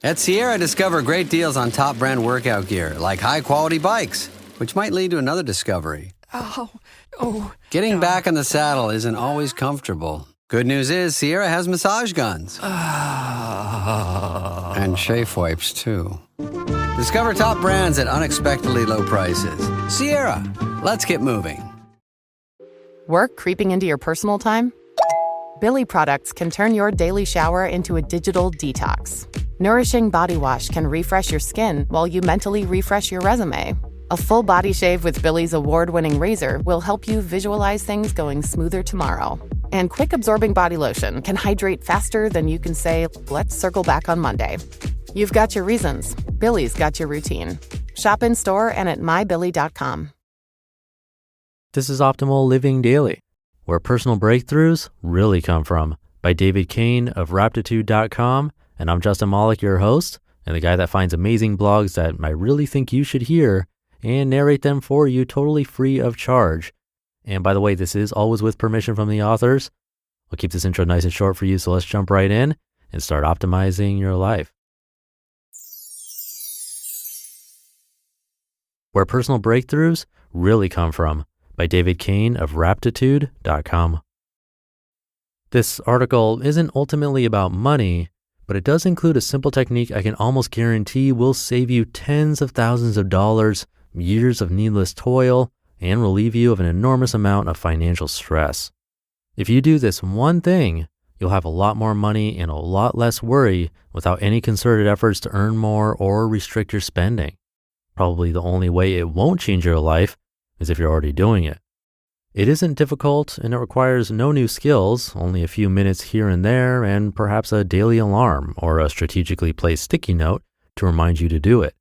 At Sierra, discover great deals on top brand workout gear, like high-quality bikes, which might lead to another discovery. Getting back on the saddle isn't always comfortable. Good news is Sierra has massage guns. And chafe wipes, too. Discover top brands at unexpectedly low prices. Sierra, let's get moving. Work creeping into your personal time? Billy products can turn your daily shower into a digital detox. Nourishing Body Wash can refresh your skin while you mentally refresh your resume. A full body shave with Billy's award-winning razor will help you visualize things going smoother tomorrow. And Quick Absorbing Body Lotion can hydrate faster than you can say, let's circle back on Monday. You've got your reasons. Billy's got your routine. Shop in store and at mybilly.com. This is Optimal Living Daily, where personal breakthroughs really come from, by David Cain of Raptitude.com. And I'm Justin Malik, your host, and the guy that finds amazing blogs that I really think you should hear and narrate them for you totally free of charge. And by the way, this is always with permission from the authors. I'll keep this intro nice and short for you, so let's jump right in and start optimizing your life. Where personal breakthroughs really come from, by David Cain of Raptitude.com. This article isn't ultimately about money, but it does include a simple technique I can almost guarantee will save you tens of thousands of dollars, years of needless toil, and relieve you of an enormous amount of financial stress. If you do this one thing, you'll have a lot more money and a lot less worry without any concerted efforts to earn more or restrict your spending. Probably the only way it won't change your life is if you're already doing it. It isn't difficult, and it requires no new skills, only a few minutes here and there, and perhaps a daily alarm or a strategically placed sticky note to remind you to do it.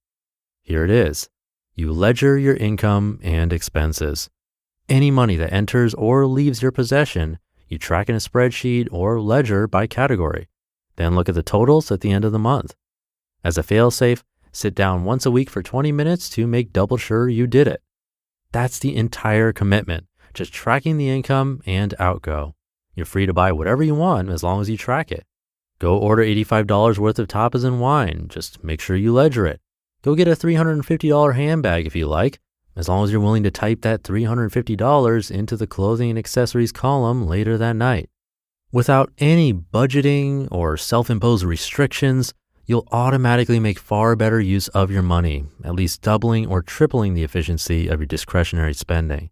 Here it is. You ledger your income and expenses. Any money that enters or leaves your possession, you track in a spreadsheet or ledger by category. Then look at the totals at the end of the month. As a fail-safe, sit down once a week for 20 minutes to make double sure you did it. That's the entire commitment. Just tracking the income and outgo. You're free to buy whatever you want as long as you track it. Go order $85 worth of tapas and wine. Just make sure you ledger it. Go get a $350 handbag if you like, as long as you're willing to type that $350 into the clothing and accessories column later that night. Without any budgeting or self-imposed restrictions, you'll automatically make far better use of your money, at least doubling or tripling the efficiency of your discretionary spending.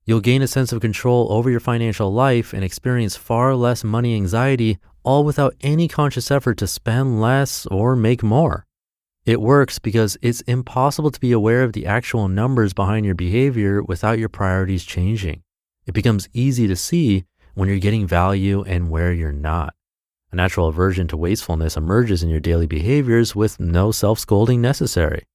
You'll gain a sense of control over your financial life and experience far less money anxiety, all without any conscious effort to spend less or make more. It works because it's impossible to be aware of the actual numbers behind your behavior without your priorities changing. It becomes easy to see when you're getting value and where you're not. A natural aversion to wastefulness emerges in your daily behaviors with no self-scolding necessary.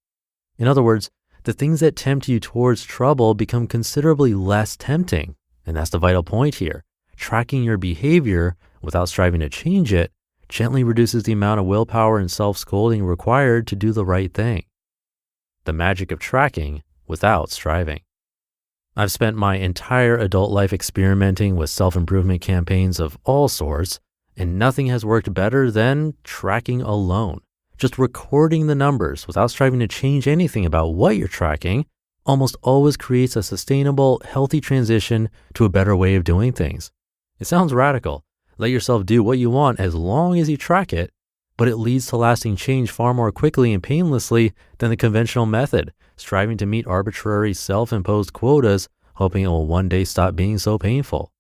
In other words, the things that tempt you towards trouble become considerably less tempting. And that's the vital point here. Tracking your behavior without striving to change it gently reduces the amount of willpower and self-scolding required to do the right thing. The magic of tracking without striving. I've spent my entire adult life experimenting with self-improvement campaigns of all sorts, and nothing has worked better than tracking alone. Just recording the numbers without striving to change anything about what you're tracking almost always creates a sustainable, healthy transition to a better way of doing things. It sounds radical. Let yourself do what you want as long as you track it, but it leads to lasting change far more quickly and painlessly than the conventional method, striving to meet arbitrary self-imposed quotas, hoping it will one day stop being so painful.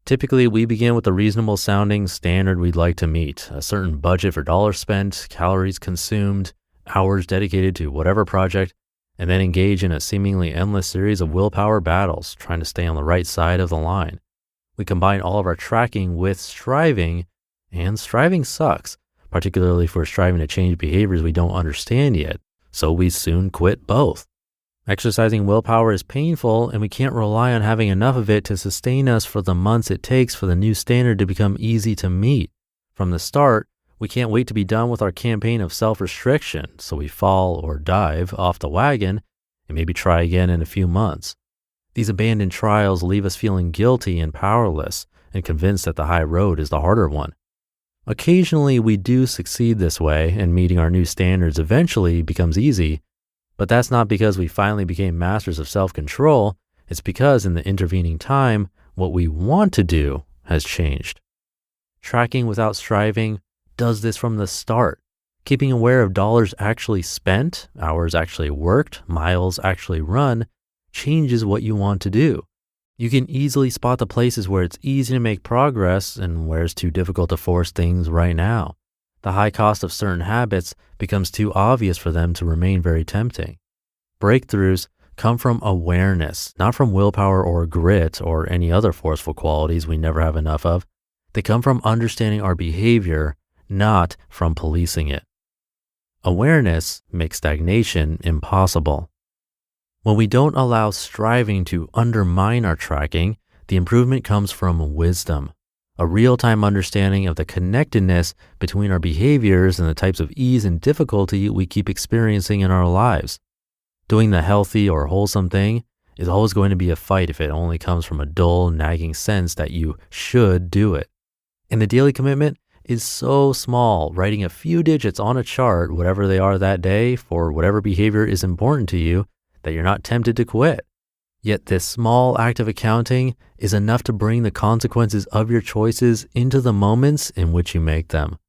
Typically, we begin with a reasonable sounding standard we'd like to meet, a certain budget for dollars spent, calories consumed, hours dedicated to whatever project, and then engage in a seemingly endless series of willpower battles, trying to stay on the right side of the line. We combine all of our tracking with striving, and striving sucks, particularly if we're striving to change behaviors we don't understand yet, so we soon quit both. Exercising willpower is painful, and we can't rely on having enough of it to sustain us for the months it takes for the new standard to become easy to meet. From the start, we can't wait to be done with our campaign of self-restriction, so we fall or dive off the wagon and maybe try again in a few months. These abandoned trials leave us feeling guilty and powerless and convinced that the high road is the harder one. Occasionally, we do succeed this way, and meeting our new standards eventually becomes easy, but that's not because we finally became masters of self-control. It's because in the intervening time, what we want to do has changed. Tracking without striving does this from the start. Keeping aware of dollars actually spent, hours actually worked, miles actually run, changes what you want to do. You can easily spot the places where it's easy to make progress and where it's too difficult to force things right now. The high cost of certain habits becomes too obvious for them to remain very tempting. Breakthroughs come from awareness, not from willpower or grit or any other forceful qualities we never have enough of. They come from understanding our behavior, not from policing it. Awareness makes stagnation impossible. When we don't allow striving to undermine our tracking, the improvement comes from wisdom, a real-time understanding of the connectedness between our behaviors and the types of ease and difficulty we keep experiencing in our lives. Doing the healthy or wholesome thing is always going to be a fight if it only comes from a dull, nagging sense that you should do it. And the daily commitment is so small, writing a few digits on a chart, whatever they are that day, for whatever behavior is important to you, that you're not tempted to quit. Yet this small act of accounting is enough to bring the consequences of your choices into the moments in which you make them.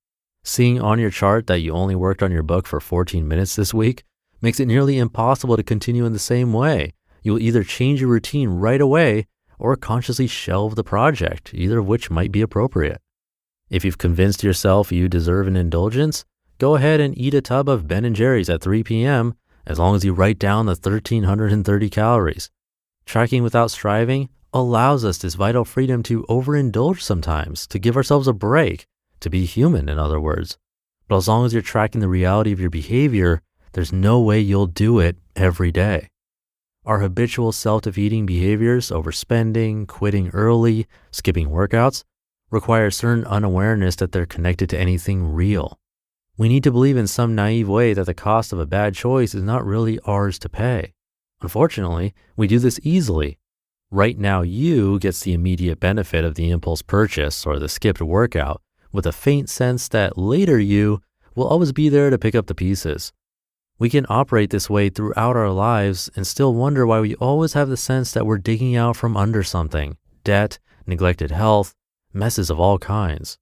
Seeing on your chart that you only worked on your book for 14 minutes this week makes it nearly impossible to continue in the same way. You'll either change your routine right away or consciously shelve the project, either of which might be appropriate. If you've convinced yourself you deserve an indulgence, go ahead and eat a tub of Ben & Jerry's at 3 p.m. as long as you write down the 1,330 calories. Tracking without striving allows us this vital freedom to overindulge sometimes, to give ourselves a break, to be human, in other words. But as long as you're tracking the reality of your behavior, there's no way you'll do it every day. Our habitual self-defeating behaviors, overspending, quitting early, skipping workouts, require a certain unawareness that they're connected to anything real. We need to believe in some naive way that the cost of a bad choice is not really ours to pay. Unfortunately, we do this easily. Right now, you gets the immediate benefit of the impulse purchase or the skipped workout, with a faint sense that later you will always be there to pick up the pieces. We can operate this way throughout our lives and still wonder why we always have the sense that we're digging out from under something: debt, neglected health, messes of all kinds.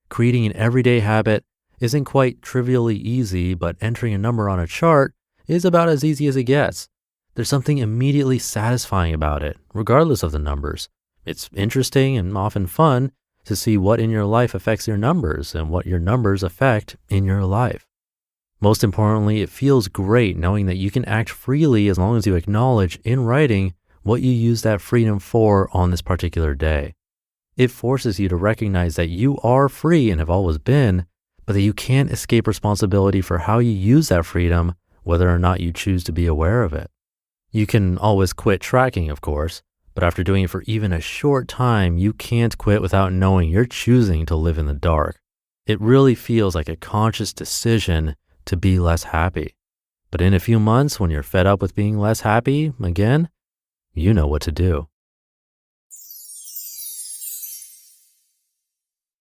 Creating an everyday habit isn't quite trivially easy, but entering a number on a chart is about as easy as it gets. There's something immediately satisfying about it, regardless of the numbers. It's interesting and often fun to see what in your life affects your numbers and what your numbers affect in your life. Most importantly, it feels great knowing that you can act freely as long as you acknowledge in writing what you use that freedom for on this particular day. It forces you to recognize that you are free and have always been, but that you can't escape responsibility for how you use that freedom, whether or not you choose to be aware of it. You can always quit tracking, of course, but after doing it for even a short time, you can't quit without knowing you're choosing to live in the dark. It really feels like a conscious decision to be less happy. But in a few months, when you're fed up with being less happy again, you know what to do.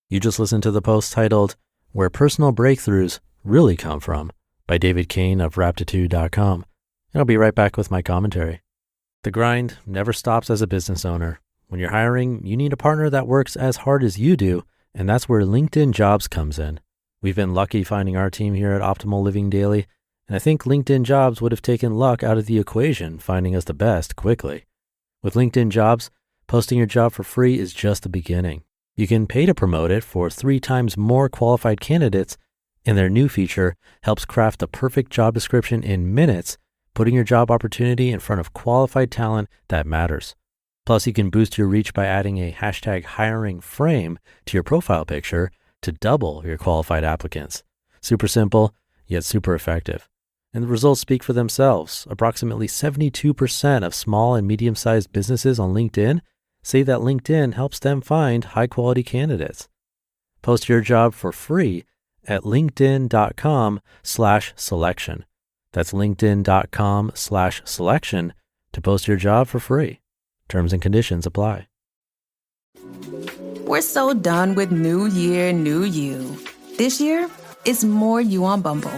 You just listened to the post titled, "Where Personal Breakthroughs Really Come From" by David Cain of Raptitude.com. And I'll be right back with my commentary. The grind never stops as a business owner. When you're hiring, you need a partner that works as hard as you do, and that's where LinkedIn Jobs comes in. We've been lucky finding our team here at Optimal Living Daily, and I think LinkedIn Jobs would have taken luck out of the equation, finding us the best quickly. With LinkedIn Jobs, posting your job for free is just the beginning. You can pay to promote it for 3 times more qualified candidates, and their new feature helps craft the perfect job description in minutes, putting your job opportunity in front of qualified talent that matters. Plus, you can boost your reach by adding a #hiring frame to your profile picture to double your qualified applicants. Super simple, yet super effective. And the results speak for themselves. Approximately 72% of small and medium-sized businesses on LinkedIn say that LinkedIn helps them find high-quality candidates. Post your job for free at linkedin.com/selection. That's linkedin.com/selection to post your job for free. Terms and conditions apply. We're so done with new year, new you. This year, it's more you on Bumble.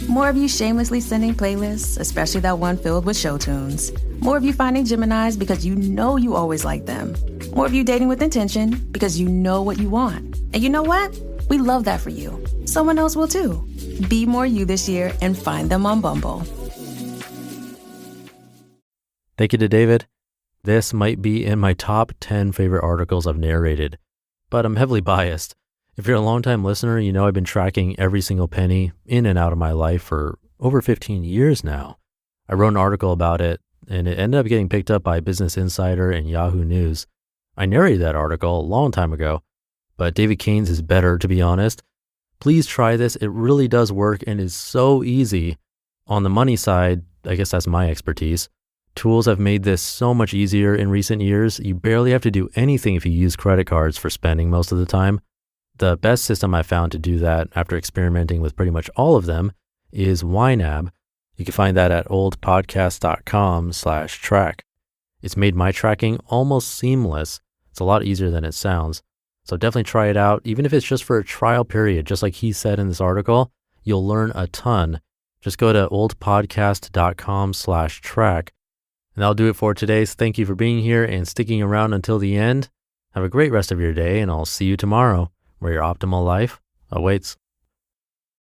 More of you shamelessly sending playlists, especially that one filled with show tunes. More of you finding Geminis because you know you always like them. More of you dating with intention because you know what you want. And you know what? We love that for you. Someone else will too. Be more you this year and find them on Bumble. Thank you to David. This might be in my top 10 favorite articles I've narrated, but I'm heavily biased. If you're a longtime listener, you know I've been tracking every single penny in and out of my life for over 15 years now. I wrote an article about it, and it ended up getting picked up by Business Insider and Yahoo News. I narrated that article a long time ago, but David Cain's is better, to be honest. Please try this. It really does work and is so easy. On the money side, I guess that's my expertise. Tools have made this so much easier in recent years. You barely have to do anything if you use credit cards for spending most of the time. The best system I found to do that after experimenting with pretty much all of them is YNAB. You can find that at oldpodcast.com/track. It's made my tracking almost seamless. It's a lot easier than it sounds. So definitely try it out. Even if it's just for a trial period, just like he said in this article, you'll learn a ton. Just go to oldpodcast.com/track. And that'll do it for today. So thank you for being here and sticking around until the end. Have a great rest of your day, and I'll see you tomorrow, where your optimal life awaits.